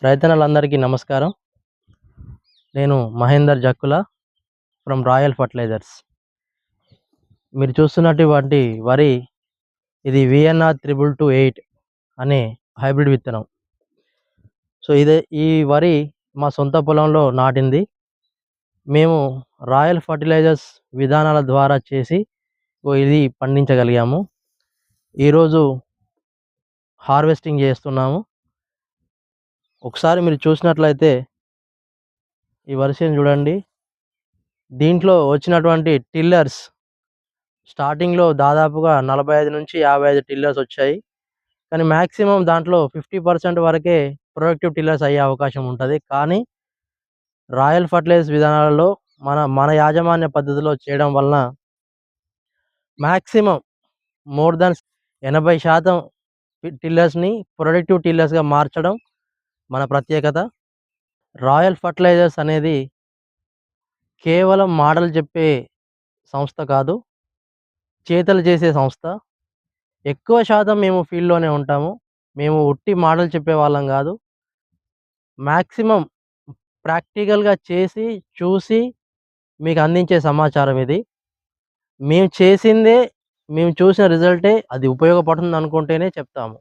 రైతన్నలందరికీ నమస్కారం. నేను Mahender Jakkula from Royal Fertilisers. మీరు చూస్తున్నటువంటి వరి ఇది VNR 2228 అనే హైబ్రిడ్ విత్తనం. సో ఈ వరి మా సొంత పొలంలో నాటింది. మేము రాయల్ ఫర్టిలైజర్స్ విధానాల ద్వారా చేసి ఇది పండించగలిగాము. ఈరోజు హార్వెస్టింగ్ చేస్తున్నాము. ఒకసారి మీరు చూసినట్లయితే ఈ వరిసేను చూడండి. దీంట్లో వచ్చినటువంటి టిల్లర్స్ స్టార్టింగ్‌లో దాదాపుగా 45-55 టిల్లర్స్ వచ్చాయి. కానీ మాక్సిమం దాంట్లో 50% వరకే ప్రొడక్టివ్ టిల్లర్స్ అయ్యే అవకాశం ఉంటది. కానీ రాయల్ ఫర్టిలైజర్స్ విధానాలలో మన యాజమాన్య పద్ధతిలో చేయడం వలన మాక్సిమం మోర్ దాన్ 80% టిల్లర్స్‌ని ప్రొడక్టివ్ టిల్లర్స్‌గా మార్చడం మన ప్రత్యేకత. రాయల్ ఫర్టిలైజర్స్ అనేది కేవలం మాటలు చెప్పే సంస్థ కాదు, చేతలు చేసే సంస్థ. ఎక్కువ శాతం మేము ఫీల్డ్‌లోనే ఉంటాము. మేము ఉట్టి మాటలు చెప్పేవాళ్ళం గాదు. మాక్సిమం ప్రాక్టికల్‌గా చేసి, చూసి మీకు అందించే సమాచారం ఇది. మేము చేసిందే, మేము చూసిన రిజల్టే అది ఉపయోగపడుతుందనుకుంటేనే చెప్తాము.